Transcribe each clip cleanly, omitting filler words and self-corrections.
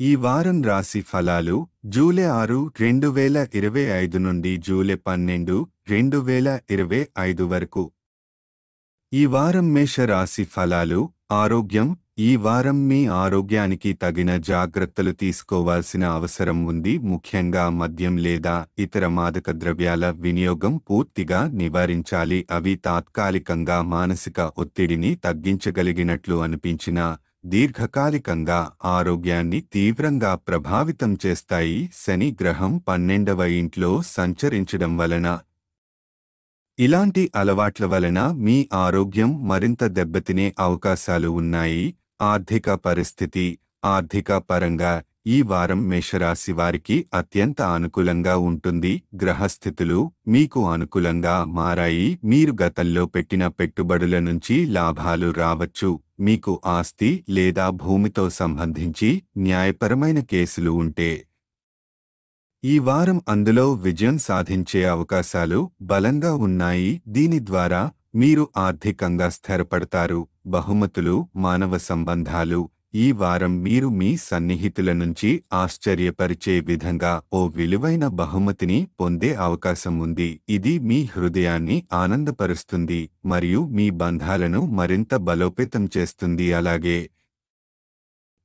ఈ వారం రాశి ఫలాలు జూలై 6, 2025 నుండి జూలై 12, 2025 వరకు. ఈ వారం మేష రాశి ఫలాలు ఆరోగ్యం. ఈ వారం మీ ఆరోగ్యానికి తగిన జాగ్రత్తలు తీసుకోవాల్సిన అవసరం ఉంది. ముఖ్యంగా మద్యం లేదా ఇతర మాదక ద్రవ్యాల వినియోగం పూర్తిగా నివారించాలి. అవి తాత్కాలికంగా మానసిక ఒత్తిడిని తగ్గించగలిగినట్లు అనిపించినా దీర్ఘకాలికంగా ఆరోగ్యాన్ని తీవ్రంగా ప్రభావితం చేస్తాయి. శని గ్రహం 12వ ఇంట్లో సంచరించడం వలన ఇలాంటి అలవాట్ల వలన మీ ఆరోగ్యం మరింత దెబ్బతినే అవకాశాలు ఉన్నాయి. ఆర్థిక పరిస్థితి. ఆర్థిక పరంగా ఈ వారం మేషరాశి వారికి అత్యంత అనుకూలంగా ఉంటుంది. గ్రహస్థితులు మీకు అనుకూలంగా మారాయి. మీరు గతంలో పెట్టిన పెట్టుబడుల నుంచి లాభాలు రావచ్చు. మీకు ఆస్తి లేదా భూమితో సంబంధించి న్యాయపరమైన కేసులు ఉంటే ఈ వారం అందులో విజయం సాధించే అవకాశాలు బలంగా ఉన్నాయి. దీని ద్వారా మీరు ఆర్థికంగా స్థిరపడతారు. బహుమతులు. మానవ సంబంధాలు. ఈ వారం మీరు మీ సన్నిహితుల నుంచి ఆశ్చర్యపరిచే విధంగా ఓ విలువైన బహుమతిని పొందే అవకాశం ఉంది. ఇది మీ హృదయాన్ని ఆనందపరుస్తుంది మరియు మీ బంధాలను మరింత బలోపేతం చేస్తుంది. అలాగే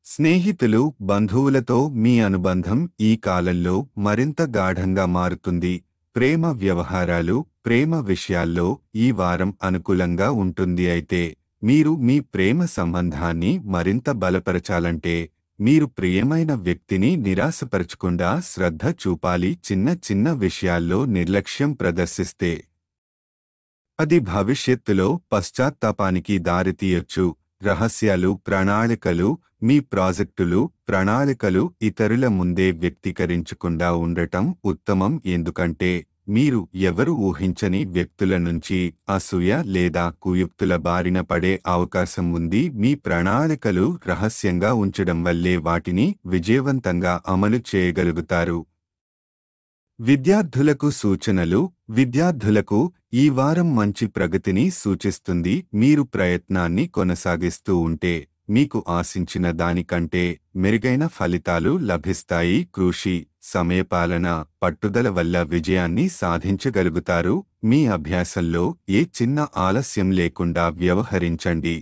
స్నేహితులు, బంధువులతో మీ అనుబంధం ఈ కాలంలో మరింత గాఢంగా మారుతుంది. ప్రేమ వ్యవహారాలు. ప్రేమ విషయాల్లో ఈ వారం అనుకూలంగా ఉంటుంది. అయితే మీరు మీ ప్రేమ సంబంధాన్ని మరింత బలపరచాలంటే మీరు ప్రియమైన వ్యక్తిని నిరాశపరచకుండా శ్రద్ధ చూపాలి. చిన్న చిన్న విషయాల్లో నిర్లక్ష్యం ప్రదర్శిస్తే అది భవిష్యత్తులో పశ్చాత్తాపానికి దారితీయొచ్చు. రహస్యాలు. ప్రణాళికలు. మీ ప్రాజెక్టులు, ప్రణాళికలు ఇతరుల ముందే వ్యక్తీకరించకుండా ఉండటం ఉత్తమం. ఎందుకంటే మీరు ఎవరు ఊహించని వ్యక్తుల నుంచి అసూయ లేదా కుయుక్తుల బారిన పడే అవకాశం ఉంది. మీ ప్రణాళికలు రహస్యంగా ఉంచడం వల్లే వాటిని విజయవంతంగా అమలు చేయగలుగుతారు. విద్యార్థులకు సూచనలు. విద్యార్థులకు ఈ వారం మంచి ప్రగతిని సూచిస్తుంది. మీరు ప్రయత్నాన్ని కొనసాగిస్తూ ఉంటే మీకు ఆశించిన దానికంటే మెరుగైన ఫలితాలు లభిస్తాయి. కృషి, సమయపాలన, పట్టుదల వల్ల విజయాన్ని సాధించగలుగుతారు. మీ అభ్యాసంలో ఏ చిన్న ఆలస్యం లేకుండా వ్యవహరించండి.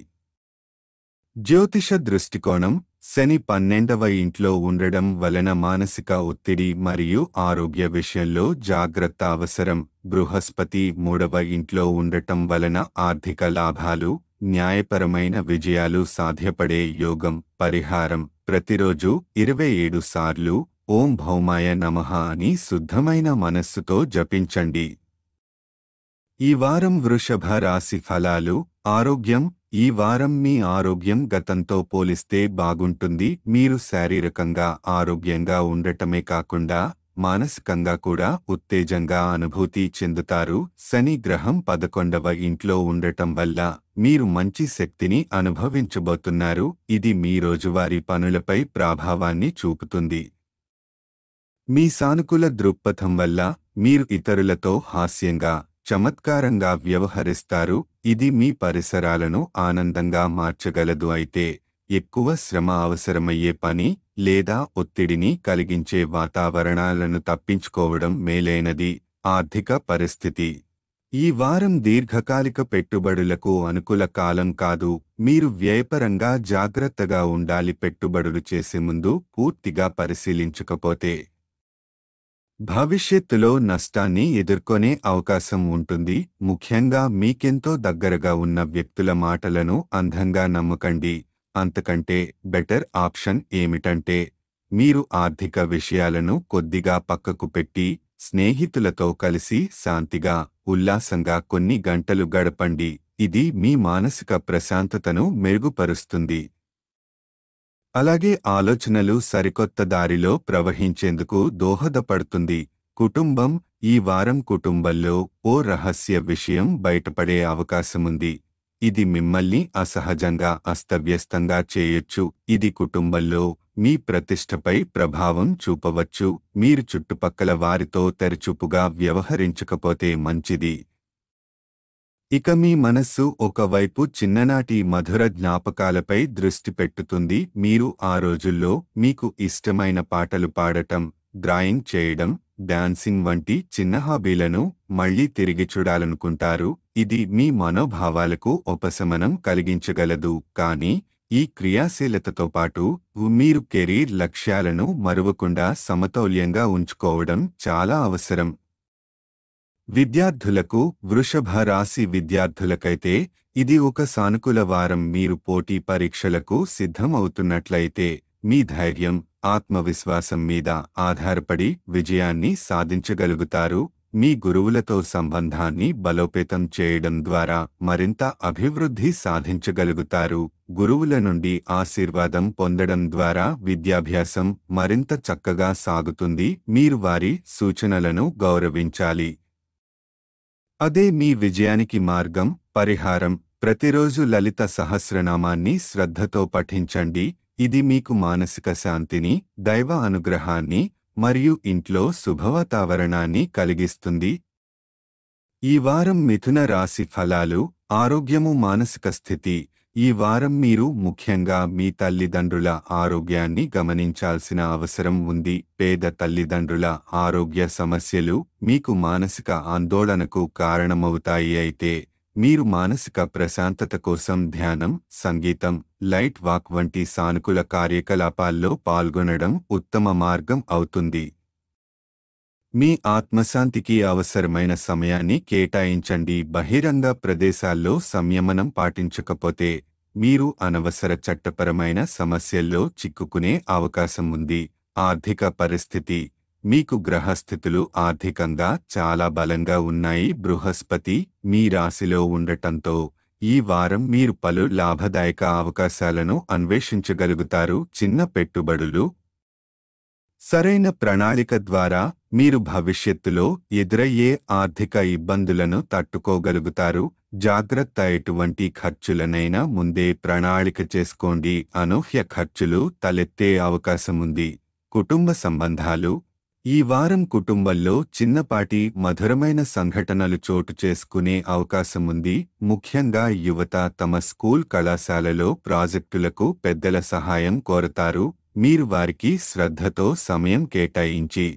జ్యోతిష దృష్టికోణం. శని 12వ ఇంట్లో ఉండడం వలన మానసిక ఒత్తిడి మరియు ఆరోగ్య విషయంలో జాగ్రత్త అవసరం. బృహస్పతి 3వ ఇంట్లో ఉండటం వలన ఆర్థిక లాభాలు, న్యాయపరమైన విజయాలు సాధ్యపడే యోగం. పరిహారం. ప్రతిరోజు 27 సార్లు ఓం భౌమాయ నమః అని శుద్ధమైన మనస్సుతో జపించండి. ఈ వారం వృషభ రాశి ఫలాలు ఆరోగ్యం. ఈ వారం మీ ఆరోగ్యం గతంతో పోలిస్తే బాగుంటుంది. మీరు శారీరకంగా ఆరోగ్యంగా ఉండటమే కాకుండా మానసికంగా కూడా ఉత్తేజంగా అనుభూతి చెందుతారు. శని గ్రహం 11వ ఇంట్లో ఉండటం వల్ల మీరు మంచి శక్తిని అనుభవించబోతున్నారు. ఇది మీ రోజువారీ పనులపై ప్రభావాన్ని చూపుతుంది. మీ సానుకూల దృక్పథం వల్ల మీరు ఇతరులతో హాస్యంగా, చమత్కారంగా వ్యవహరిస్తారు. ఇది మీ పరిసరాలను ఆనందంగా మార్చగలదు. అయితే ఎక్కువ శ్రమ అవసరమయ్యే పని లేదా ఒత్తిడిని కలిగించే వాతావరణాలను తప్పించుకోవడం మేలైనది. ఆర్థిక పరిస్థితి. ఈ వారం దీర్ఘకాలిక పెట్టుబడులకు అనుకూల కాలం కాదు. మీరు వ్యయపరంగా జాగ్రత్తగా ఉండాలి. పెట్టుబడులు చేసే ముందు పూర్తిగా పరిశీలించకపోతే భవిష్యత్తులో నష్టాన్ని ఎదుర్కొనే అవకాశం ఉంటుంది. ముఖ్యంగా మీకెంతో దగ్గరగా ఉన్న వ్యక్తుల మాటలను అంధంగా నమ్మకండి. అంతకంటే బెటర్ ఆప్షన్ ఏమిటంటే మీరు ఆర్థిక విషయాలను కొద్దిగా పక్కకు పెట్టి స్నేహితులతో కలిసి శాంతిగా, ఉల్లాసంగా కొన్ని గంటలు గడపండి. ఇది మీ మానసిక ప్రశాంతతను మెరుగుపరుస్తుంది. అలాగే ఆలోచనలు సరికొత్త దారిలో ప్రవహించేందుకు దోహదపడుతుంది. కుటుంబం. ఈ వారం కుటుంబంలో ఓ రహస్య విషయం బయటపడే అవకాశముంది. ఇది మిమ్మల్ని అసహజంగా, అస్తవ్యస్తంగా చేయొచ్చు. ఇది కుటుంబంలో మీ ప్రతిష్టపై ప్రభావం చూపవచ్చు. మీరు చుట్టుపక్కల వారితో తెరచూపుగా వ్యవహరించకపోతే మంచిది. ఇక మీ మనస్సు ఒకవైపు చిన్ననాటి మధుర జ్ఞాపకాలపై దృష్టి పెట్టుతుంది. మీరు ఆ రోజుల్లో మీకు ఇష్టమైన పాటలు పాడటం, డ్రాయింగ్ చేయడం, డాన్సింగ్ వంటి చిన్న హాబీలను మళ్లీ తిరిగి చూడాలనుకుంటారు. ఇది మీ మనోభావాలకు ఉపశమనం కలిగించగలదు. కానీ ఈ క్రియాశీలతతో పాటు మీరు కెరీర్ లక్ష్యాలను మరువకుండా సమతౌల్యంగా ఉంచుకోవడం చాలా అవసరం. విద్యార్థులకు, వృషభ రాశి విద్యార్థులకైతే ఇది ఒక సానుకూల వారం. మీరు పోటీ పరీక్షలకు సిద్ధం అవుతున్నట్లయితే మీ ధైర్యం, ఆత్మవిశ్వాసం మీద ఆధారపడి విజయాన్ని సాధించగలుగుతారు. మీ గురువులతో సంబంధాన్ని బలోపేతం చేయడం ద్వారా మరింత అభివృద్ధి సాధించగలుగుతారు. గురువుల నుండి ఆశీర్వాదం పొందడం ద్వారా విద్యాభ్యాసం మరింత చక్కగా సాగుతుంది. మీరు వారి సూచనలను గౌరవించాలి. అదే మీ విజయానికి మార్గం. పరిహారం: ప్రతిరోజు లలిత సహస్రనామాన్ని శ్రద్ధతో పఠించండి. ఇది మీకు మానసిక శాంతిని, దైవ అనుగ్రహాన్ని మరియు ఇంట్లో శుభవాతావరణాన్ని కలిగిస్తుంది. ఈ వారం మిథున రాశి ఫలాలు. ఆరోగ్యము, మానసిక స్థితి. ఈ వారం మీరు ముఖ్యంగా మీ తల్లిదండ్రుల ఆరోగ్యాన్ని గమనించాల్సిన అవసరం ఉంది. పేద తల్లిదండ్రుల ఆరోగ్య సమస్యలు మీకు మానసిక ఆందోళనకు కారణమవుతాయి. అయితే మీరు మానసిక ప్రశాంతత కోసం ధ్యానం, సంగీతం, లైట్ వాక్ వంటి సానుకూల కార్యకలాపాల్లో పాల్గొనడం ఉత్తమ మార్గం అవుతుంది. మీ ఆత్మశాంతికి అవసరమైన సమయాన్ని కేటాయించండి. బహిరంగ ప్రదేశాల్లో సంయమనం పాటించకపోతే మీరు అనవసర చట్టపరమైన సమస్యల్లో చిక్కుకునే అవకాశం ఉంది. ఆర్థిక పరిస్థితి. మీకు గ్రహస్థితులు ఆర్థికంగా చాలా బలంగా ఉన్నాయి. బృహస్పతి మీ రాశిలో ఉండటంతో ఈ వారం మీరు పలు లాభదాయక అవకాశాలను అన్వేషించగలుగుతారు. చిన్న పెట్టుబడులు. సరైన ప్రణాళిక ద్వారా మీరు భవిష్యత్తులో ఎదురయ్యే ఆర్థిక ఇబ్బందులను తట్టుకోగలుగుతారు. జాగ్రత్త: ఎటువంటి ఖర్చులనైనా ముందే ప్రణాళిక చేసుకోండి. అనూహ్య ఖర్చులు తలెత్తే అవకాశముంది. కుటుంబ సంబంధాలు. ఈ వారం కుటుంబంలో చిన్నపాటి మధురమైన సంఘటనలు చోటు చేసుకునే అవకాశముంది. ముఖ్యంగా యువత తమ స్కూల్, కళాశాలలో ప్రాజెక్టులకు పెద్దల సహాయం కోరతారు. మీరు వారికి శ్రద్ధతో సమయం కేటాయించి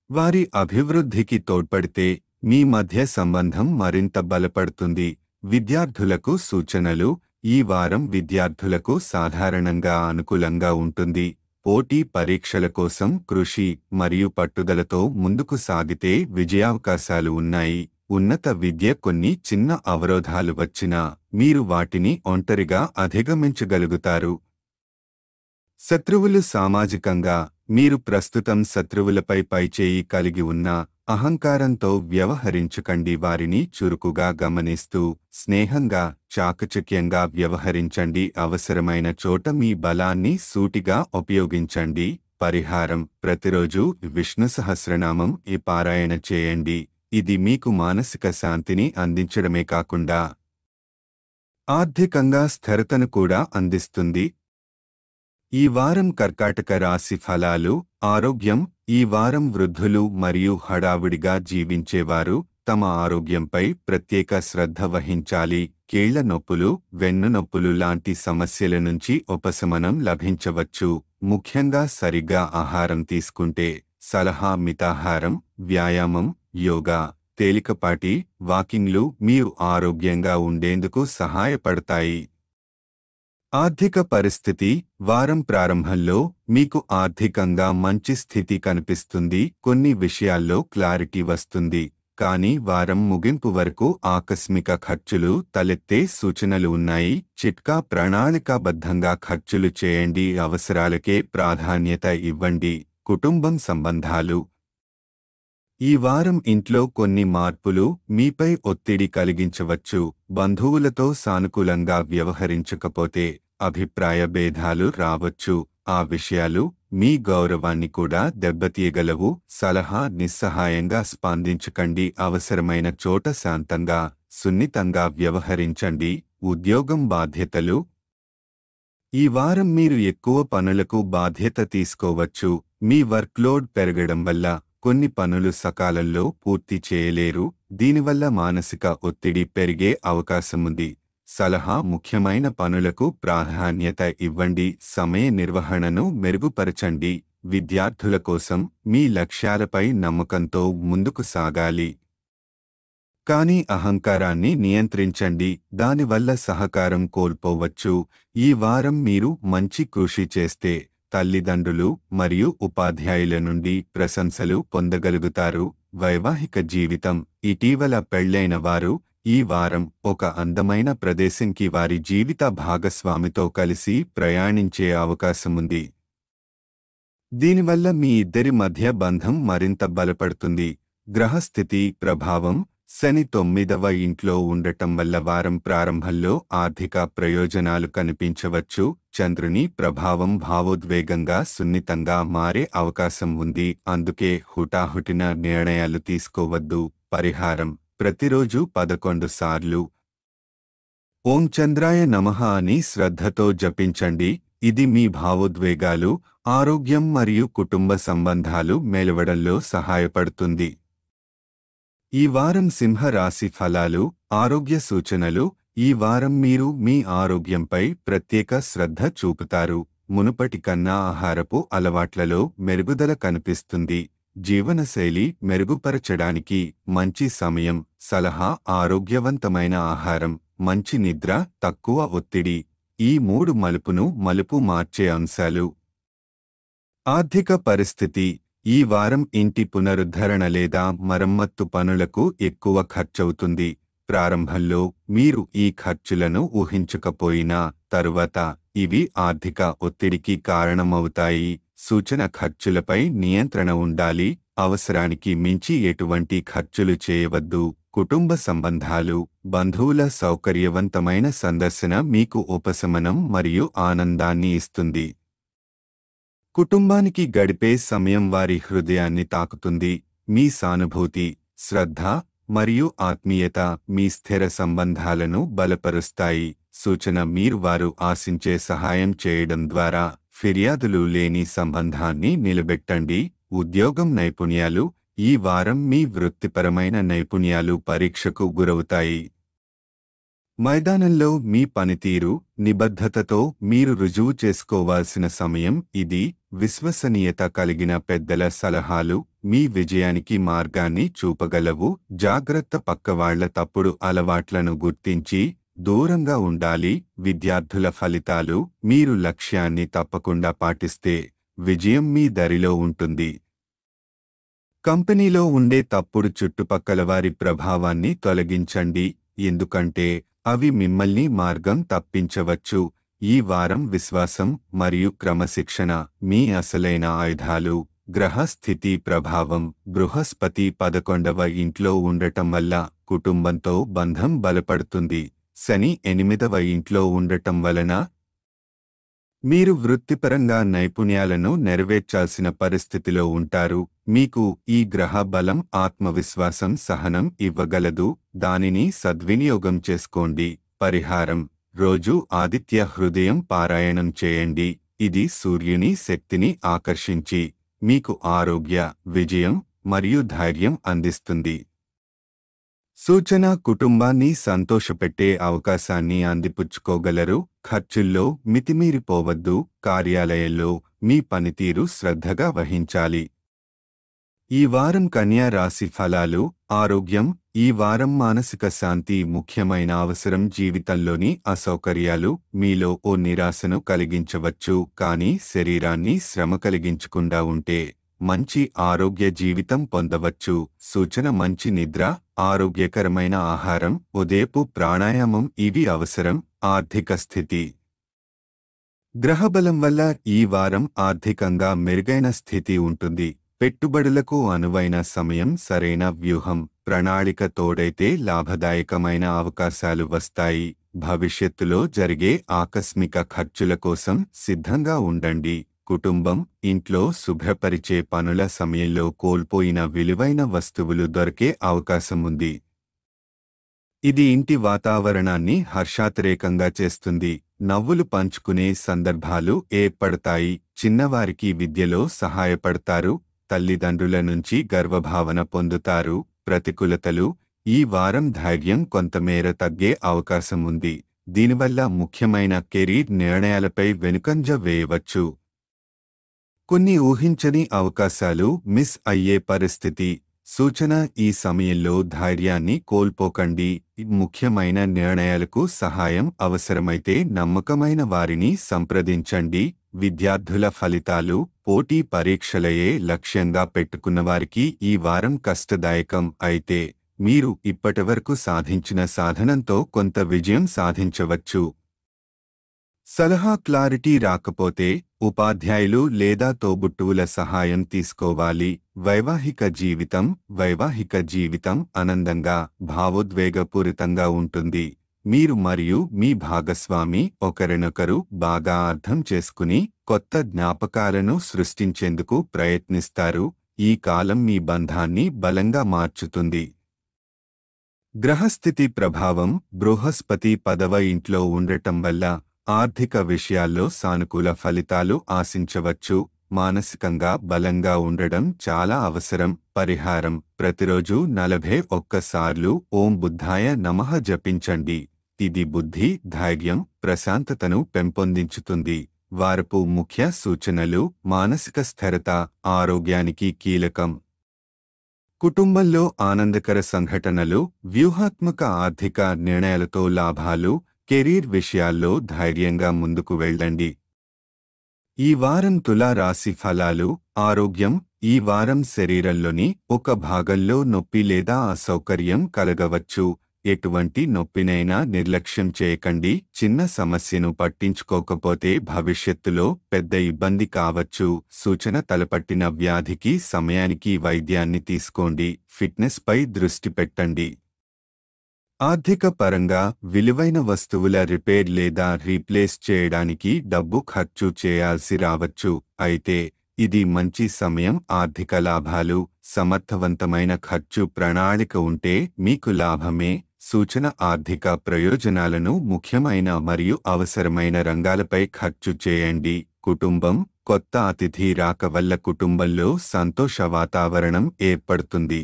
వారి అభివృద్ధికి తోడ్పడితే మీ మధ్య సంబంధం మరింత బలపడుతుంది. విద్యార్థులకు సూచనలు. ఈ వారం విద్యార్థులకు సాధారణంగా అనుకూలంగా ఉంటుంది. పోటీ పరీక్షల కోసం కృషి మరియు పట్టుదలతో ముందుకు సాగితే విజయావకాశాలు ఉన్నాయి. ఉన్నత విద్య కొన్ని చిన్న అవరోధాలు వచ్చినా మీరు వాటిని ఒంటరిగా అధిగమించగలుగుతారు. శత్రువులు. సామాజికంగా మీరు ప్రస్తుతం శత్రువులపై పైచేయి కలిగి ఉన్న అహంకారంతో వ్యవహరించకండి. వారిని చురుకుగా గమనిస్తూ స్నేహంగా, చాకచక్యంగా వ్యవహరించండి. అవసరమైన చోట మీ బలాన్ని సూటిగా ఉపయోగించండి. పరిహారం: ప్రతిరోజు విష్ణు సహస్రనామం పారాయణ చేయండి. ఇది మీకు మానసిక శాంతిని అందించడమే కాకుండా ఆర్థికంగా స్థిరతను కూడా అందిస్తుంది. ఈ వారం కర్కాటక రాశి ఫలాలు. ఆరోగ్యం. ఈ వారం వృద్ధులు మరియు హడావుడిగా జీవించేవారు తమ ఆరోగ్యంపై ప్రత్యేక శ్రద్ధ వహించాలి. కీళ్ల నొప్పులు, వెన్ను నొప్పులు లాంటి సమస్యల నుంచి ఉపశమనం లభించవచ్చు. ముఖ్యంగా సరిగ్గా ఆహారం తీసుకుంటే. సలహా: మితాహారం, వ్యాయామం, యోగా, తేలికపాటి వాకింగ్లు మీరు ఆరోగ్యంగా ఉండేందుకు సహాయపడతాయి. ఆర్థిక పరిస్థితి. వారం ప్రారంభంలో మీకు ఆర్థికంగా మంచి స్థితి కనిపిస్తుంది. కొన్ని విషయాల్లో క్లారిటీ వస్తుంది. కానీ వారం ముగింపు వరకు ఆకస్మిక ఖర్చులు తలెత్తే సూచనలు ఉన్నాయి. చిట్కా: ప్రణాళికాబద్ధంగా ఖర్చులు చేయండి. అవసరాలకే ప్రాధాన్యత ఇవ్వండి. కుటుంబం సంబంధాలు. ఈ వారం ఇంట్లో కొన్ని మార్పులు మీపై ఒత్తిడి కలిగించవచ్చు. బంధువులతో సానుకూలంగా వ్యవహరించకపోతే అభిప్రాయ భేదాలు రావచ్చు. ఆ విషయాలు మీ గౌరవాన్ని కూడా దెబ్బతీయగలవు. సలహా: నిస్సహాయంగా స్పందించకండి. అవసరమైన చోట శాంతంగా, సున్నితంగా వ్యవహరించండి. ఉద్యోగం. బాధ్యతలు. ఈ వారం మీరు ఎక్కువ పనులకు బాధ్యత తీసుకోవచ్చు. మీ వర్క్లోడ్ పెరగడం వల్ల కొన్ని పనులు సకాలంలో పూర్తి చేయలేరు. దీనివల్ల మానసిక ఒత్తిడి పెరిగే అవకాశముంది. సలహా: ముఖ్యమైన పనులకు ప్రాధాన్యత ఇవ్వండి. సమయ నిర్వహణను మెరుగుపరచండి. విద్యార్థుల కోసం మీ లక్ష్యాలపై నమ్మకంతో ముందుకు సాగాలి. కానీ అహంకారాన్ని నియంత్రించండి. దానివల్ల సహకారం కోల్పోవచ్చు. ఈ వారం మీరు మంచి కృషి చేస్తే తల్లిదండ్రులు మరియు ఉపాధ్యాయుల నుండి ప్రశంసలు పొందగలుగుతారు. వైవాహిక జీవితం: ఇటీవల పెళ్లైన వారు ఈ వారం ఒక అందమైన ప్రదేశంకి వారి జీవిత భాగస్వామితో కలిసి ప్రయాణించే అవకాశముంది. దీనివల్ల మీ ఇద్దరి మధ్య బంధం మరింత బలపడుతుంది. గ్రహస్థితి ప్రభావం: శని 9వ ఇంట్లో ఉండటం వల్ల వారం ప్రారంభంలో ఆర్థిక ప్రయోజనాలు కనిపించవచ్చు. చంద్రుని ప్రభావం భావోద్వేగంగా సున్నితంగా మారే అవకాశం ఉంది. అందుకే హుటాహుటిన నిర్ణయాలు తీసుకోవద్దు. పరిహారం: ప్రతిరోజు 11 సార్లు ఓం చంద్రాయ నమః అని శ్రద్ధతో జపించండి. ఇది మీ భావోద్వేగాలు, ఆరోగ్యం మరియు కుటుంబ సంబంధాలు మెలవడంలో సహాయపడుతుంది. ఈ వారం సింహ రాశి ఫలాలు, ఆరోగ్య సూచనలు. ఈ వారం మీరు మీ ఆరోగ్యంపై ప్రత్యేక శ్రద్ధ చూపుతారు. మునుపటి కన్నా ఆహారపు అలవాట్లలో మెరుగుదల కనిపిస్తుంది. జీవనశైలి మెరుగుపరచడానికి మంచి సమయం. సలహా: ఆరోగ్యవంతమైన ఆహారం, మంచి నిద్ర, తక్కువ ఒత్తిడి ఈ 3 మలుపు మార్చే అంశాలు. ఆర్థిక పరిస్థితి: ఈ వారం ఇంటి పునరుద్ధరణ లేదా మరమ్మత్తు పనులకు ఎక్కువ ఖర్చవుతుంది. ప్రారంభంలో మీరు ఈ ఖర్చులను ఊహించకపోయినా తరువాత ఇవి ఆర్థిక ఒత్తిడికి కారణమవుతాయి. సూచన: ఖర్చులపై నియంత్రణ ఉండాలి. అవసరానికి మించి ఎటువంటి ఖర్చులు చేయవద్దు. కుటుంబ సంబంధాలు: బంధువుల సౌకర్యవంతమైన సందర్శన మీకు ఉపశమనం మరియు ఆనందాన్ని ఇస్తుంది. కుటుంబానికి గడిపే సమయం వారి హృదయాన్ని తాకుతుంది. మీ సానుభూతి, శ్రద్ధ మరియు ఆత్మీయత మీ స్థిర సంబంధాలను బలపరుస్తాయి. సూచన: మీరు వారు ఆశించే సహాయం చేయడం ద్వారా ఫిర్యాదులు లేని సంబంధాన్ని నిలబెట్టండి. ఉద్యోగం నైపుణ్యాలు: ఈ వారం మీ వృత్తిపరమైన నైపుణ్యాలు పరీక్షకు గురవుతాయి. మైదానంలో మీ పనితీరు, నిబద్ధతతో మీరు రుజువు చేసుకోవాల్సిన సమయం ఇది. విశ్వసనీయత కలిగిన పెద్దల సలహాలు మీ విజయానికి మార్గాన్ని చూపగలవు. జాగ్రత్త: పక్కవాళ్ల తప్పుడు అలవాట్లను గుర్తించి దూరంగా ఉండాలి. విద్యార్థుల ఫలితాలు: మీరు లక్ష్యాన్ని తప్పకుండా పాటిస్తే విజయం మీ దరిలో ఉంటుంది. కంపెనీలో ఉండే తప్పుడు చుట్టుపక్కల వారి ప్రభావాన్ని తొలగించండి, ఎందుకంటే అవి మిమ్మల్ని మార్గం తప్పించవచ్చు. ఈ వారం విశ్వాసం మరియు క్రమశిక్షణ మీ అసలైన ఆయుధాలు. గ్రహ స్థితి ప్రభావం: బృహస్పతి 11వ ఇంట్లో ఉండటం వల్ల కుటుంబంతో బంధం బలపడుతుంది. శని 8వ ఇంట్లో ఉండటం వలన మీరు వృత్తిపరంగా నైపుణ్యాలను నెరవేర్చాల్సిన పరిస్థితిలో ఉంటారు. మీకు ఈ గ్రహ బలం, ఆత్మవిశ్వాసం, సహనం ఇవ్వగలదు. దానిని సద్వినియోగం చేసుకోండి. పరిహారం: రోజూ ఆదిత్య హృదయం పారాయణం చేయండి. ఇది సూర్యుని శక్తిని ఆకర్షించి మీకు ఆరోగ్య, విజయం మరియు ధైర్యం అందిస్తుంది. సూచన: కుటుంబాన్ని సంతోషపెట్టే అవకాశాన్ని అందిపుచ్చుకోగలరు. ఖర్చుల్లో మితిమీరిపోవద్దు. కార్యాలయంలో మీ పనితీరు శ్రద్ధగా వహించాలి. ఈ వారం కన్యా రాశి ఫలాలు, ఆరోగ్యం. ఈ వారం మానసిక శాంతి ముఖ్యమైన అవసరం. జీవితంలోని అసౌకర్యాలు మీలో ఓ నిరాశను కలిగించవచ్చు, కానీ శరీరాన్ని శ్రమ కలిగించకుండా ఉంటే మంచి ఆరోగ్య జీవితం పొందవచ్చు. సూచన: మంచి నిద్ర, ఆరోగ్యకరమైన ఆహారం, ఉదయపు ప్రాణాయామం ఇవి అవసరం. ఆర్థిక స్థితి: గ్రహబలం వల్ల ఈ వారం ఆర్థికంగా మెరుగైన స్థితి ఉంటుంది. పెట్టుబడులకు అనువైన సమయం. సరైన వ్యూహం, ప్రణాళిక తోడైతే లాభదాయకమైన అవకాశాలు వస్తాయి. భవిష్యత్తులో జరిగే ఆకస్మిక ఖర్చుల కోసం సిద్ధంగా ఉండండి. కుటుంబం, ఇంట్లో శుభ్రపరిచే పనుల సమయంలో కోల్పోయిన విలువైన వస్తువులు దొరికే అవకాశం ఉంది. ఇది ఇంటి వాతావరణాన్ని హర్షాతిరేకంగా చేస్తుంది. నవ్వులు పంచుకునే సందర్భాలు ఏర్పడతాయి. చిన్నవారికి విద్యలో సహాయపడతారు. తల్లిదండ్రుల నుంచి గర్వభావన పొందుతారు. ప్రతికూలతలు: ఈ వారం ధైర్యం కొంతమేర తగ్గే అవకాశం ఉంది. దీనివల్ల ముఖ్యమైన కెరీర్ నిర్ణయాలపై వెనుకంజ వేయవచ్చు. కొన్ని ఊహించని అవకాశాలు మిస్ అయ్యే పరిస్థితి. సూచన: ఈ సమయంలో ధైర్యాన్ని కోల్పోకండి. ముఖ్యమైన నిర్ణయాలకు సహాయం అవసరమైతే నమ్మకమైన వారిని సంప్రదించండి. విద్యార్థుల ఫలితాలు: పోటీ పరీక్షలయే లక్ష్యంగా పెట్టుకున్నవారికి ఈ వారం కష్టదాయకం. అయితే మీరు ఇప్పటివరకు సాధించిన సాధనంతో కొంత విజయం సాధించవచ్చు. సలహా: క్లారిటీ రాకపోతే ఉపాధ్యాయులు లేదా తోబుట్టువుల సహాయం తీసుకోవాలి. వైవాహిక జీవితం ఆనందంగా, భావోద్వేగపూరితంగా ఉంటుంది. మీరు మరియు మీ భాగస్వామి ఒకరినొకరు బాగా అర్థం చేసుకుని కొత్త జ్ఞాపకాలను సృష్టించేందుకు ప్రయత్నిస్తారు. ఈ కాలం మీ బంధాన్ని బలంగా మార్చుతుంది. గ్రహస్థితి ప్రభావం: బృహస్పతి 10వ ఇంట్లో ఉండటం వల్ల ఆర్థిక విషయాల్లో సానుకూల ఫలితాలు ఆశించవచ్చు. మానసికంగా బలంగా ఉండడం చాలా అవసరం. పరిహారం: ప్రతిరోజు 41 సార్లు ఓం బుద్ధాయ నమః జపించండి. ఇది బుద్ధి, ధైర్యం, ప్రశాంతతను పెంపొందించుతుంది. వారపు ముఖ్య సూచనలు: మానసిక స్థిరత ఆరోగ్యానికి కీలకం. కుటుంబంలో ఆనందకర సంఘటనలు, వ్యూహాత్మక ఆర్థిక నిర్ణయాలతో లాభాలు. కెరీర్ విషయాల్లో ధైర్యంగా ముందుకు వెళ్ళండి. ఈ వారం తులా రాశి ఫలాలు. ఆరోగ్యం: ఈ వారం శరీరంలోని ఒక భాగంలో నొప్పి లేదా అసౌకర్యం కలగవచ్చు. ఎటువంటి నొప్పినైనా నిర్లక్ష్యం చేయకండి. చిన్న సమస్యను పట్టించుకోకపోతే భవిష్యత్తులో పెద్ద ఇబ్బంది కావచ్చు. సూచన: తలపట్టిన వ్యాధికి సమయానికి వైద్యాన్ని తీసుకోండి. ఫిట్నెస్ పై దృష్టి పెట్టండి. ఆర్థిక పరంగా విలువైన వస్తువుల రిపేర్ లేదా రీప్లేస్ చేయడానికి డబ్బు ఖర్చు చేయాల్సి రావచ్చు. అయితే ఇది మంచి సమయం. ఆర్థిక లాభాలు: సమర్థవంతమైన ఖర్చు ప్రణాళిక ఉంటే మీకు లాభమే. సూచన: ఆర్థిక ప్రయోజనాలను ముఖ్యమైన మరియు అవసరమైన రంగాలపై ఖర్చు చేయండి. కుటుంబం: కొత్త అతిథి రాక వల్ల కుటుంబంలో సంతోష వాతావరణం ఏర్పడుతుంది.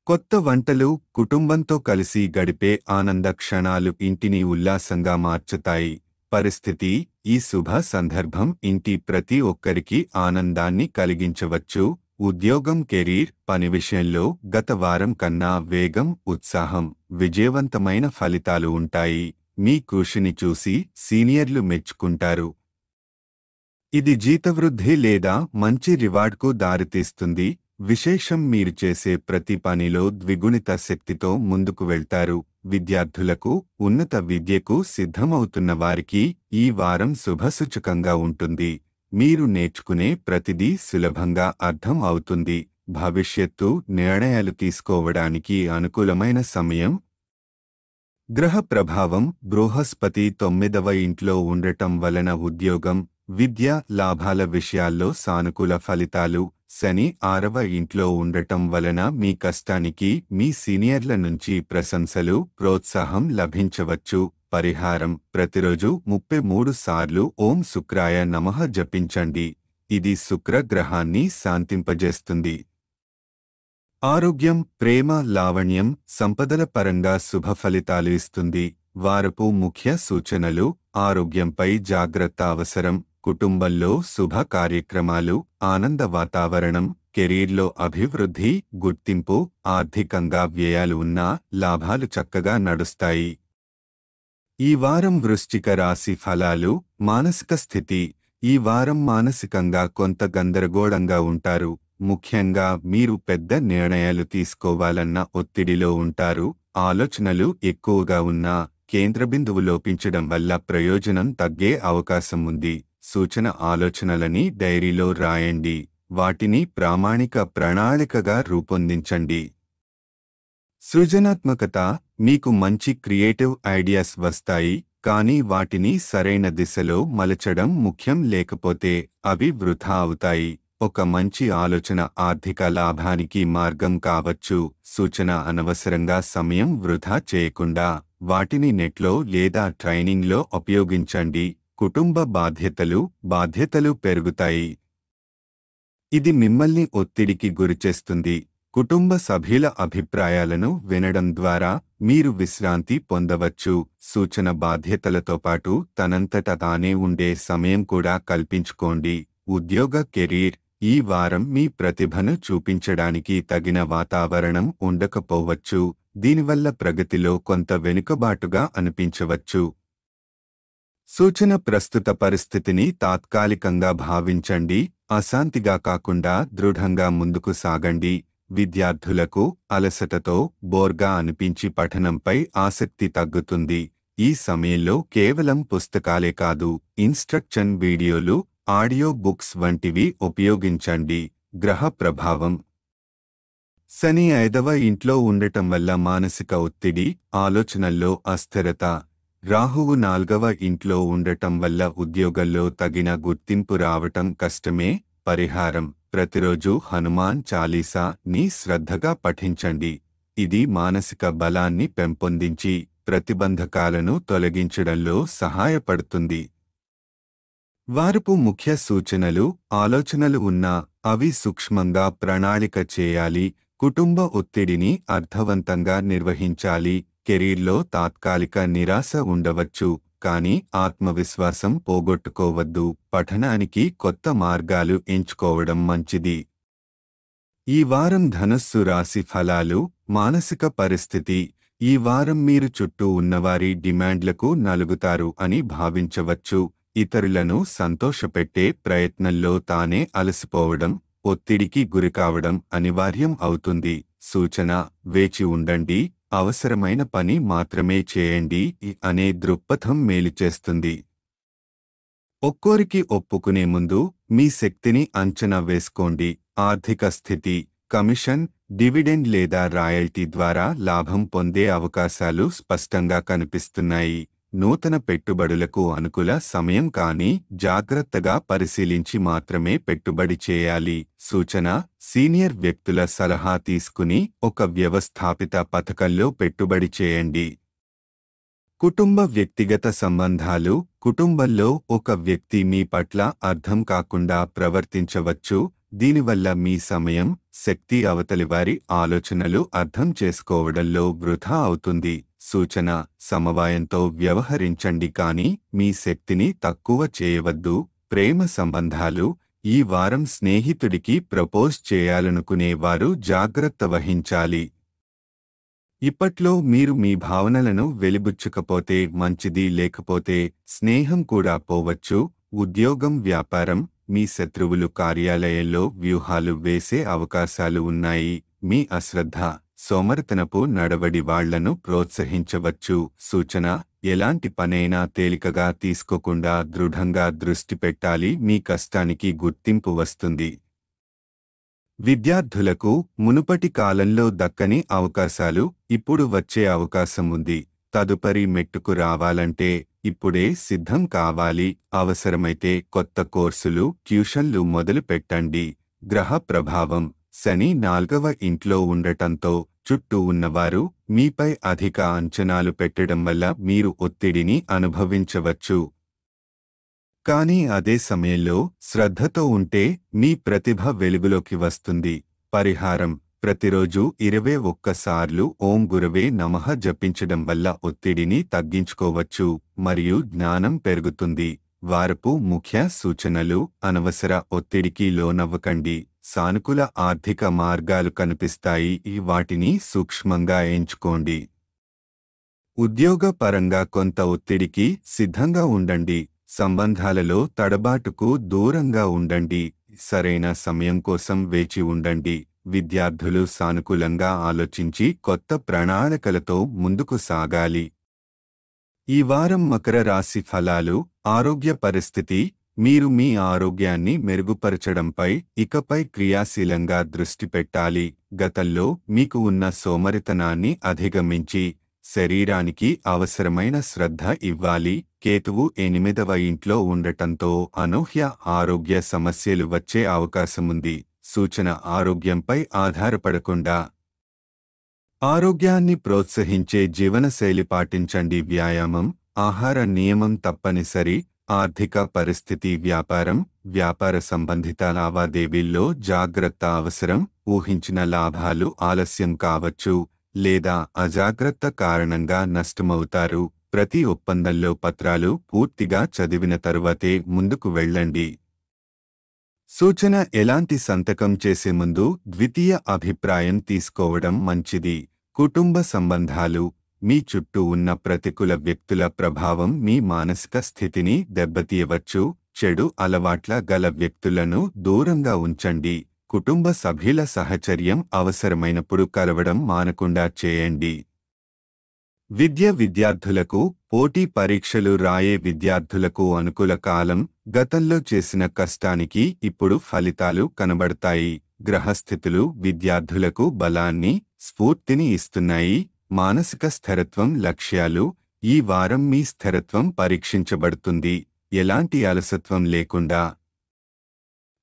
కొత్త వంటలు: కుటుంబంతో కలిసి గడిపే ఆనంద క్షణాలు ఇంటిని ఉల్లాసంగా మార్చుతాయి. పరిస్థితి: ఈ శుభ సందర్భం ఇంటి ప్రతి ఒక్కరికి ఆనందాన్ని కలిగించవచ్చు. ఉద్యోగం, కెరీర్, పని విషయంలో గత వారం కన్నా వేగం, ఉత్సాహం, విజయవంతమైన ఫలితాలు ఉంటాయి. మీ కృషిని చూసి సీనియర్లు మెచ్చుకుంటారు. ఇది జీతవృద్ధి లేదా మంచి రివార్డ్కు దారితీస్తుంది. విశేషం: మీరు చేసే ప్రతి పనిలో ద్విగుణిత శక్తితో ముందుకు వెళ్తారు. విద్యార్థులకు: ఉన్నత విద్యకు సిద్ధమవుతున్న వారికి ఈ వారం శుభసూచకంగా ఉంటుంది. మీరు నేర్చుకునే ప్రతిదీ సులభంగా అర్థం అవుతుంది. భవిష్యత్తు నిర్ణయాలు తీసుకోవడానికి అనుకూలమైన సమయం. గ్రహ ప్రభావం: బృహస్పతి 9వ ఇంట్లో ఉండటం వలన ఉద్యోగం, విద్య, లాభాల విషయాల్లో సానుకూల ఫలితాలు. శని 6వ ఇంట్లో ఉండటం వలన మీ కష్టానికి మీ సీనియర్ల నుంచి ప్రశంసలు, ప్రోత్సాహం లభించవచ్చు. పరిహారం: ప్రతిరోజు 33 సార్లు ఓం శుక్రాయ నమః జపించండి. ఇది శుక్ర గ్రహాన్ని శాంతింపజేస్తుంది. ఆరోగ్యం: ప్రేమ, లావణ్యం, సంపదల పరంగా శుభ ఫలితాలు ఇస్తుంది. వారపు ముఖ్య సూచనలు: ఆరోగ్యంపై జాగ్రత్త అవసరం. కుటుంబంలో శుభ కార్యక్రమాలు, ఆనంద వాతావరణం. కెరీర్లో అభివృద్ధి, గుర్తింపు. ఆర్థికంగా వ్యయాలు ఉన్నా లాభాలు చక్కగా నడుస్తాయి. ఈ వారం వృశ్చిక రాశి ఫలాలు. మానసిక స్థితి: ఈ వారం మానసికంగా కొంత గందరగోళంగా ఉంటారు. ముఖ్యంగా మీరు పెద్ద నిర్ణయాలు తీసుకోవాలన్న ఒత్తిడిలో ఉంటారు. ఆలోచనలు ఎక్కువగా ఉన్నా కేంద్రబిందువు లోపించడం వల్ల ప్రయోజనం తగ్గే అవకాశం ఉంది. సూచన: ఆలోచనలని డైరీలో రాయండి. వాటిని ప్రామాణిక ప్రణాళికగా రూపొందించండి. సృజనాత్మకత: మీకు మంచి క్రియేటివ్ ఐడియాస్ వస్తాయి, కానీ వాటిని సరైన దిశలో మలచడం ముఖ్యం. లేకపోతే అవి వృథా అవుతాయి. ఒక మంచి ఆలోచన ఆర్థిక లాభానికి మార్గం కావచ్చు. సూచన: అనవసరంగా సమయం వృథా చేయకుండా వాటిని నెట్లో లేదా ట్రైనింగ్లో ఉపయోగించండి. కుటుంబ బాధ్యతలు పెరుగుతాయి. ఇది మిమ్మల్ని ఒత్తిడికి గురిచేస్తుంది. కుటుంబ సభ్యుల అభిప్రాయాలను వినడం ద్వారా మీరు విశ్రాంతి పొందవచ్చు. సూచన బాధ్యతలతో పాటు తనంతట తానే ఉండే సమయం కూడా కల్పించుకోండి. ఉద్యోగ కెరీర్ ఈ వారం మీ ప్రతిభను చూపించడానికి తగిన వాతావరణం ఉండకపోవచ్చు. దీనివల్ల ప్రగతిలో కొంత వెనుకబాటుగా అనిపించవచ్చు. సూచన ప్రస్తుత పరిస్థితిని తాత్కాలికంగా భావించండి. అశాంతిగా కాకుండా దృఢంగా ముందుకు సాగండి. విద్యార్థులకు అలసటతో బోర్గా అనిపించి పఠనంపై ఆసక్తి తగ్గుతుంది. ఈ సమయంలో కేవలం పుస్తకాలే కాదు, ఇన్స్ట్రక్షన్ వీడియోలు, ఆడియో బుక్స్ వంటివి ఉపయోగించండి. గ్రహ ప్రభావం శని 5వ ఇంట్లో ఉండటం వల్ల మానసిక ఒత్తిడి, ఆలోచనల్లో అస్థిరత. రాహువు 4వ ఇంట్లో ఉండటం వల్ల ఉద్యోగంలో తగిన గుర్తింపు రావటం కష్టమే. పరిహారం: ప్రతిరోజు హనుమాన్ చాలీసా ని శ్రద్ధగా పఠించండి. ఇది మానసిక బలాన్ని పెంపొందించి ప్రతిబంధకాలను తొలగించడంలో సహాయపడుతుంది. వారపు ముఖ్య సూచనలు: ఆలోచనలు ఉన్నా అవి సూక్ష్మంగా ప్రణాళిక చేయాలి. కుటుంబ ఒత్తిడిని అర్థవంతంగా నిర్వహించాలి. కెరీర్లో తాత్కాలిక నిరాశ ఉండవచ్చు, కానీ ఆత్మవిశ్వాసం పోగొట్టుకోవద్దు. పఠనానికి కొత్త మార్గాలు ఎంచుకోవడం మంచిది. ఈ వారం ధనస్సు రాశి ఫలాలు. మానసిక పరిస్థితి: ఈ వారం మీరు చుట్టూ ఉన్నవారి డిమాండ్లకు నలుగుతారు అని భావించవచ్చు. ఇతరులను సంతోషపెట్టే ప్రయత్నంలో తానే అలసిపోవడం, ఒత్తిడికి గురికావడం అనివార్యం అవుతుంది. సూచన: వేచి ఉండండి, అవసరమైన పని మాత్రమే చేయండి అనే దృక్పథం మేలు చేస్తుంది. ఒక్కోరికి ఒప్పుకునే ముందు మీ శక్తిని అంచనా వేసుకోండి. ఆర్థిక స్థితి: కమిషన్, డివిడెండ్ లేదా రాయల్టీ ద్వారా లాభం పొందే అవకాశాలు స్పష్టంగా కనిపిస్తున్నాయి. నూతన పెట్టుబడులకు అనుకూల సమయం, కానీ జాగ్రత్తగా పరిశీలించి మాత్రమే పెట్టుబడి చేయాలి. సూచన: సీనియర్ వ్యక్తుల సలహా తీసుకుని ఒక వ్యవస్థాపిత పథకంలో పెట్టుబడి చేయండి. కుటుంబ వ్యక్తిగత సంబంధాలు: కుటుంబంలో ఒక వ్యక్తి మీ పట్ల అర్థం కాకుండా ప్రవర్తించవచ్చు. దీనివల్ల మీ సమయం, శక్తి అవతలివారి ఆలోచనలు అర్థం చేసుకోవడంలో వృధా అవుతుంది. సూచన: సమవాయంతో వ్యవహరించండి, కానీ మీ శక్తిని తక్కువ చేయవద్దు. ప్రేమ సంబంధాలు: ఈ వారం స్నేహితుడికి ప్రపోజ్ చేయాలనుకునే వారు జాగ్రత్త వహించాలి. ఇప్పట్లో మీరు మీ భావనలను వెలిబుచ్చకపోతే మంచిది, లేకపోతే స్నేహం కూడా పోవచ్చు. ఉద్యోగం, వ్యాపారం: మీ శత్రువులు కార్యాలయంలో వ్యూహాలు వేసే అవకాశాలు ఉన్నాయి. మీ అశ్రద్ధ, సోమరితనపు నడవడి వాళ్లను ప్రోత్సహించవచ్చు. సూచన: ఎలాంటి పనైనా తేలికగా తీసుకోకుండా దృఢంగా దృష్టి పెట్టాలి. మీ కష్టానికి గుర్తింపు వస్తుంది. విద్యార్థులకు మునుపటి కాలంలో దక్కని అవకాశాలు ఇప్పుడు వచ్చే అవకాశం ఉంది. తదుపరి మెట్టుకు రావాలంటే ఇప్పుడే సిద్ధం కావాలి. అవసరమైతే కొత్త కోర్సులు, ట్యూషన్లు మొదలు పెట్టండి. గ్రహ ప్రభావం: శని 4వ ఇంట్లో ఉండటంతో చుట్టూ ఉన్నవారు మీపై అధిక అంచనాలు పెట్టడం వల్ల మీరు ఒత్తిడిని అనుభవించవచ్చు. కానీ అదే సమయంలో శ్రద్ధతో ఉంటే మీ ప్రతిభ వెలుగులోకి వస్తుంది. పరిహారం: ప్రతిరోజు 21 సార్లు ఓం గురవే నమః జపించడం వల్ల ఒత్తిడిని తగ్గించుకోవచ్చు మరియు జ్ఞానం పెరుగుతుంది. వారపు ముఖ్య సూచనలు: అనవసర ఒత్తిడికి లోనవ్వకండి. సానుకూల ఆర్థిక మార్గాలు కనిపిస్తాయి, వాటిని సూక్ష్మంగా ఎంచుకోండి. ఉద్యోగ పరంగా కొంత ఒత్తిడికి సిద్ధంగా ఉండండి. సంబంధాలలో తడబాటుకు దూరంగా ఉండండి. సరైన సమయం కోసం వేచి ఉండండి. విద్యార్థులు సానుకూలంగా ఆలోచించి కొత్త ప్రణాళికలతో ముందుకు సాగాలి. ఈ వారం మకర రాశి ఫలాలు. ఆరోగ్య పరిస్థితి: మీరు మీ ఆరోగ్యాన్ని మెరుగుపరచడంపై ఇకపై క్రియాశీలంగా దృష్టి పెట్టాలి. గతంలో మీకు ఉన్న సోమరితనాన్ని అధిగమించి శరీరానికి అవసరమైన శ్రద్ధ ఇవ్వాలి. కేతువు 8వ ఇంట్లో ఉండటంతో అనూహ్య ఆరోగ్య సమస్యలు వచ్చే అవకాశముంది. సూచన: ఆరోగ్యంపై ఆధారపడకుండా ఆరోగ్యాన్ని ప్రోత్సహించే జీవనశైలి పాటించండి. వ్యాయామం, ఆహార నియమం తప్పనిసరి. ఆర్థిక పరిస్థితి: వ్యాపారం, వ్యాపార సంబంధిత లావాదేవీల్లో జాగ్రత్త అవసరం. ఊహించిన లాభాలు ఆలస్యం కావచ్చు లేదా అజాగ్రత్త కారణంగా నష్టమవుతారు. ప్రతి ఒప్పందంలో పత్రాలు పూర్తిగా చదివిన తరువాతే ముందుకు వెళ్ళండి. సూచన: ఎలాంటి సంతకం చేసే ముందు ద్వితీయ అభిప్రాయం తీసుకోవడం మంచిది. కుటుంబ సంబంధాలు: మీ చుట్టూ ఉన్న ప్రతికూల వ్యక్తుల ప్రభావం మీ మానసిక స్థితిని దెబ్బతీయవచ్చు. చెడు అలవాట్ల గల వ్యక్తులను దూరంగా ఉంచండి. కుటుంబ సభ్యుల సహచర్యం అవసరమైనప్పుడు కలవడం మానకుండా చేయండి. విద్యార్థులకు: పోటీ పరీక్షలు రాయే విద్యార్థులకు అనుకూల కాలం. గతంలో చేసిన కష్టానికి ఇప్పుడు ఫలితాలు కనబడతాయి. గ్రహస్థితులు విద్యార్థులకు బలాన్ని, స్ఫూర్తిని ఇస్తున్నాయి. మానసిక స్థిరత్వం లక్ష్యాలు: ఈ వారం మీ స్థిరత్వం పరీక్షించబడుతుంది. ఎలాంటి అలసత్వం లేకుండా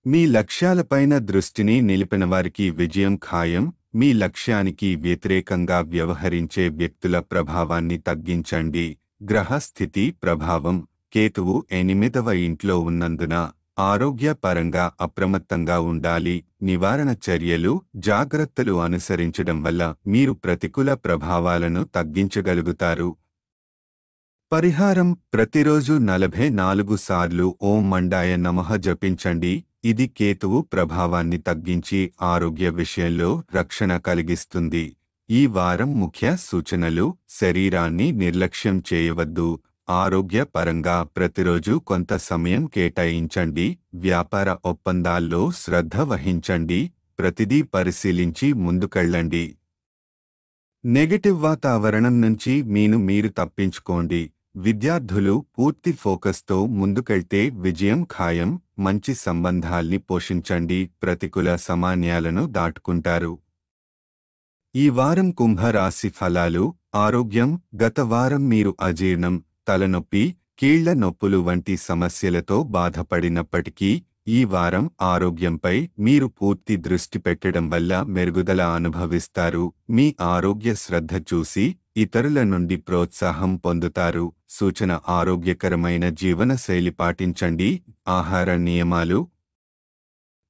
మీ లక్ష్యాలపైన దృష్టిని నిలిపినవారికి విజయం ఖాయం. మీ లక్ష్యానికి వ్యతిరేకంగా వ్యవహరించే వ్యక్తుల ప్రభావాన్ని తగ్గించండి. గ్రహస్థితి ప్రభావం: కేతువు 8వ ఇంట్లో ఉన్నందున ఆరోగ్యపరంగా అప్రమత్తంగా ఉండాలి. నివారణ చర్యలు: జాగ్రత్తలు అనుసరించడం వల్ల మీరు ప్రతికూల ప్రభావాలను తగ్గించగలుగుతారు. పరిహారం: ప్రతిరోజు 44 సార్లు ఓం మండాయ నమః జపించండి. ఇది కేతువు ప్రభావాన్ని తగ్గించి ఆరోగ్య విషయంలో రక్షణ కలిగిస్తుంది. ఈ వారం ముఖ్య సూచనలు: శరీరాన్ని నిర్లక్ష్యం చేయవద్దు. ఆరోగ్య పరంగా ప్రతిరోజు కొంత సమయం కేటాయించండి. వ్యాపార ఒప్పందాల్లో శ్రద్ధ వహించండి. ప్రతిదీ పరిశీలించి ముందుకెళ్ళండి. నెగటివ్ వాతావరణం నుంచి మీరు తప్పించుకోండి. విద్యార్థులు పూర్తి ఫోకస్తో ముందుకెళ్తే విజయం ఖాయం. మంచి సంబంధాల్ని పోషించండి. ప్రతికూల సామాన్యాలను దాటుకుంటారు. ఈ వారం కుంభరాశి ఫలాలు. ఆరోగ్యం: గత వారం మీరు అజీర్ణం, తలనొప్పి, కీళ్ల నొప్పులు వంటి సమస్యలతో బాధపడినప్పటికీ ఈ వారం ఆరోగ్యంపై మీరు పూర్తి దృష్టి పెట్టడం వల్ల మెరుగుదల అనుభవిస్తారు. మీ ఆరోగ్య శ్రద్ధ చూసి ఇతరుల నుండి ప్రోత్సాహం పొందుతారు. సూచన: ఆరోగ్యకరమైన జీవనశైలి పాటించండి. ఆహార నియమాలు: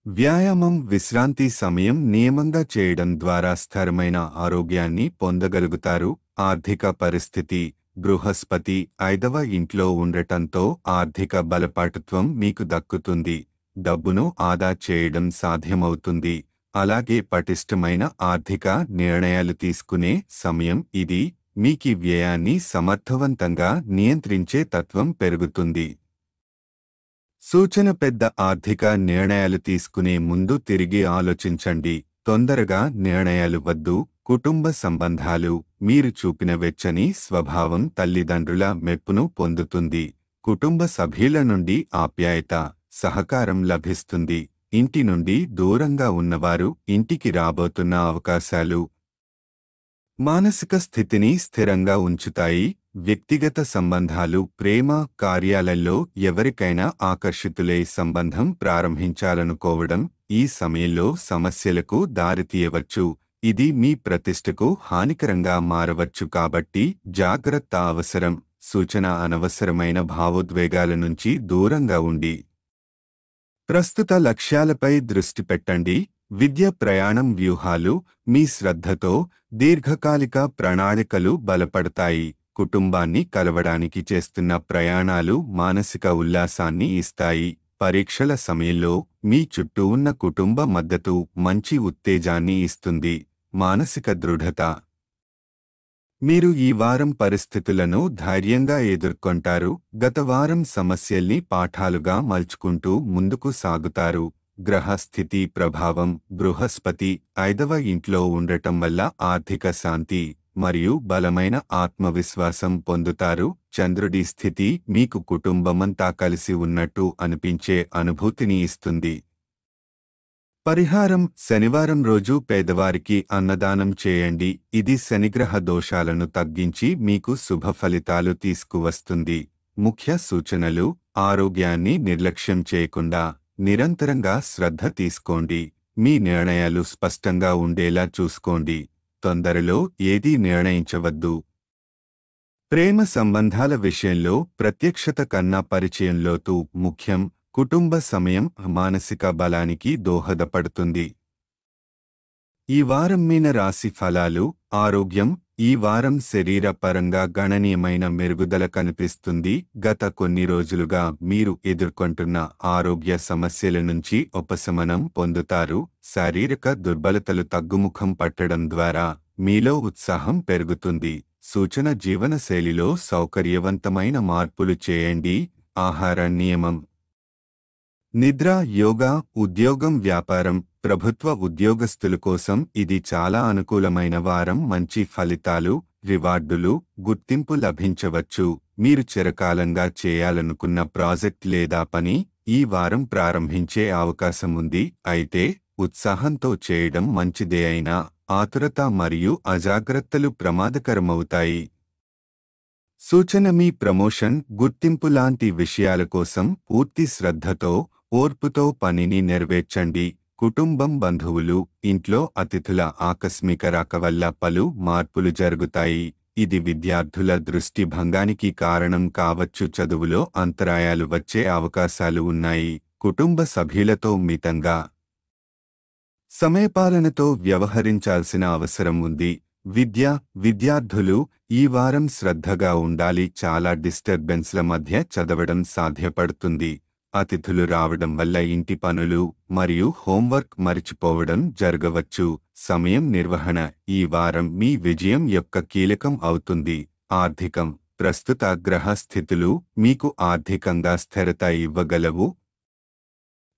వ్యాయామం, విశ్రాంతి సమయం నియమంగా చేయడం ద్వారా స్థిరమైన ఆరోగ్యాన్ని పొందగలుగుతారు. ఆర్థిక పరిస్థితి: బృహస్పతి 5వ ఇంట్లో ఉండటంతో ఆర్థిక బలపాటుత్వం మీకు దక్కుతుంది. డబ్బును ఆదా చేయడం సాధ్యమవుతుంది. అలాగే పటిష్టమైన ఆర్థిక నిర్ణయాలు తీసుకునే సమయం ఇది. మీకీ వ్యయాన్ని సమర్థవంతంగా నియంత్రించే తత్వం పెరుగుతుంది. సూచన: పెద్ద ఆర్థిక నిర్ణయాలు తీసుకునే ముందు తిరిగి ఆలోచించండి. తొందరగా నిర్ణయాలు వద్దు. కుటుంబ సంబంధాలు: మీరు చూపిన వెచ్చని స్వభావం తల్లిదండ్రుల మెప్పును పొందుతుంది. కుటుంబ సభ్యుల నుండి ఆప్యాయత, సహకారం లభిస్తుంది. ఇంటి నుండి దూరంగా ఉన్నవారు ఇంటికి రాబోతున్న అవకాశాలు మానసిక స్థితిని స్థిరంగా ఉంచుతాయి. వ్యక్తిగత సంబంధాలు: ప్రేమ, కార్యాలయంలో ఎవరికైనా ఆకర్షితులై సంబంధం ప్రారంభించాలనుకోవడం ఈ సమయంలో సమస్యలకు దారితీయవచ్చు. ఇది మీ ప్రతిష్టకు హానికరంగా మారవచ్చు కాబట్టి జాగ్రత్త అవసరం. సూచన: అనవసరమైన భావోద్వేగాల నుంచి దూరంగా ఉండి ప్రస్తుత లక్ష్యాలపై దృష్టి పెట్టండి. విద్య, ప్రయాణం వ్యూహాలు: మీ శ్రద్ధతో దీర్ఘకాలిక ప్రణాళికలు బలపడతాయి. కుటుంబాన్ని కలవడానికి చేస్తున్న ప్రయాణాలు మానసిక ఉల్లాసాన్ని ఇస్తాయి. పరీక్షల సమయంలో మీ చుట్టూ ఉన్న కుటుంబ మద్దతు మంచి ఉత్తేజాన్ని ఇస్తుంది. మానసిక దృఢత: మీరు ఈ వారం పరిస్థితులను ధైర్యంగా ఎదుర్కొంటారు. గత వారం సమస్యల్ని పాఠాలుగా మలుచుకుంటూ ముందుకు సాగుతారు. గ్రహస్థితి ప్రభావం: బృహస్పతి 5వ ఇంట్లో ఉండటం వల్ల ఆర్థిక శాంతి మరియు బలమైన ఆత్మవిశ్వాసం పొందుతారు. చంద్రుడి స్థితి మీకు కుటుంబమంతా కలిసి ఉన్నట్టు అనిపించే అనుభూతిని ఇస్తుంది. పరిహారం: శనివారం రోజు పేదవారికి అన్నదానం చేయండి. ఇది శనిగ్రహ దోషాలను తగ్గించి మీకు శుభ ఫలితాలు తీసుకువస్తుంది. ముఖ్య సూచనలు: ఆరోగ్యాన్ని నిర్లక్ష్యం చేయకుండా నిరంతరంగా శ్రద్ధ తీసుకోండి. మీ నిర్ణయాలు స్పష్టంగా ఉండేలా చూసుకోండి. తొందరలో ఏదీ నిర్ణయించవద్దు. ప్రేమ సంబంధాల విషయంలో ప్రత్యక్షత కన్నా పరిచయం లోతు ముఖ్యం. కుటుంబ సమయం మానసిక బలానికి దోహదపడుతుంది. ఈ వారం మీన రాశి ఫలాలు. ఆరోగ్యం. ఈ వారం శరీర పరంగా గణనీయమైన మెరుగుదల కనిపిస్తుంది. గత కొన్ని రోజులుగా మీరు ఎదుర్కొంటున్న ఆరోగ్య సమస్యల నుంచి ఉపశమనం పొందుతారు. శారీరక దుర్బలతలు తగ్గుముఖం పట్టడం ద్వారా మీలో ఉత్సాహం పెరుగుతుంది. సూచన: జీవనశైలిలో సౌకర్యవంతమైన మార్పులు చేయండి. ఆహార నియమం. నిద్ర, యోగా, ఉద్యోగం, వ్యాపారం. ప్రభుత్వ ఉద్యోగస్తుల కోసం ఇది చాలా అనుకూలమైన వారం. మంచి ఫలితాలు, రివార్డులు, గుర్తింపు లభించవచ్చు. మీరు చిరకాలంగా చేయాలనుకున్న ప్రాజెక్ట్ లేదా పని ఈ వారం ప్రారంభించే అవకాశం ఉంది. అయితే ఉత్సాహంతో చేయడం మంచిదే అయినా ఆతురత మరియు అజాగ్రత్తలు ప్రమాదకరమవుతాయి. సూచన: మీ ప్రమోషన్, గుర్తింపు లాంటి విషయాల కోసం పూర్తి శ్రద్ధతో, ఓర్పుతో పనిని నెరవేర్చండి. కుటుంబం, బంధువులు, ఇంట్లో అతిథుల ఆకస్మిక రాక వల్ల పలు మార్పులు జరుగుతాయి. ఇది విద్యార్థుల దృష్టి భంగానికి కారణం కావచ్చు. చదువులో అంతరాయాలు వచ్చే అవకాశాలు ఉన్నాయి. కుటుంబ సభ్యులతో మితంగా సమయపాలనతో వ్యవహరించాల్సిన అవసరం ఉంది. విద్యార్థులు ఈ వారం శ్రద్ధగా ఉండాలి. చాలా డిస్టర్బెన్స్ల మధ్య చదవడం సాధ్యపడుతుంది. అతిథులు రావడం వల్ల ఇంటి పనులు మరియు హోంవర్క్ మరిచిపోవడం జరగవచ్చు. సమయం నిర్వహణ ఈ వారం మీ విజయం యొక్క కీలకం అవుతుంది. ఆర్థికం. ప్రస్తుత గ్రహ స్థితులు మీకు ఆర్థికంగా స్థిరత ఇవ్వగలవు.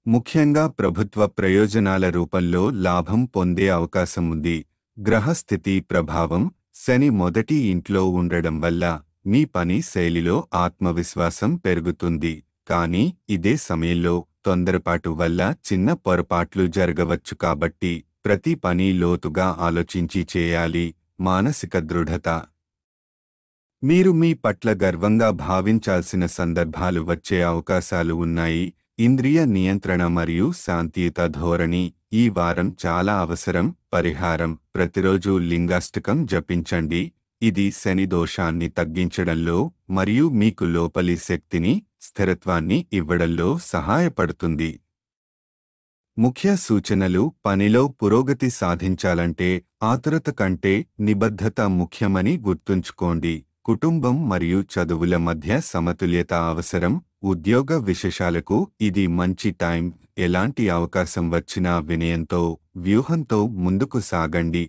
ముఖ్యంగా ప్రభుత్వ ప్రయోజనాల రూపంలో లాభం పొందే అవకాశం ఉంది. గ్రహస్థితి ప్రభావం. శని మొదటి ఇంట్లో ఉండడం వల్ల మీ పని శైలిలో ఆత్మవిశ్వాసం పెరుగుతుంది. కానీ ఇదే సమయంలో తొందరపాటు వల్ల చిన్న పొరపాట్లు జరగవచ్చు. కాబట్టి ప్రతి పని లోతుగా ఆలోచించి చేయాలి. మానసిక దృఢత. మీరు మీ పట్ల గర్వంగా భావించాల్సిన సందర్భాలు వచ్చే అవకాశాలు ఉన్నాయి. ఇంద్రియ నియంత్రణ మరియు శాంతియుత ధోరణి ఈ వారం చాలా అవసరం. పరిహారం: ప్రతిరోజు లింగాష్టకం జపించండి. ఇది శని దోషాన్ని తగ్గించడంలో మరియు మీకు లోపలి శక్తిని, స్థిరత్వాన్ని ఇవ్వడంలో సహాయపడుతుంది. ముఖ్య సూచనలు: పనిలో పురోగతి సాధించాలంటే ఆతురత కంటే నిబద్ధత ముఖ్యమని గుర్తుంచుకోండి. కుటుంబం మరియు చదువుల మధ్య సమతుల్యత అవసరం. ఉద్యోగ విశేషాలకు ఇది మంచి టైం. ఎలాంటి అవకాశం వచ్చినా వినయంతో, వ్యూహంతో ముందుకు సాగండి.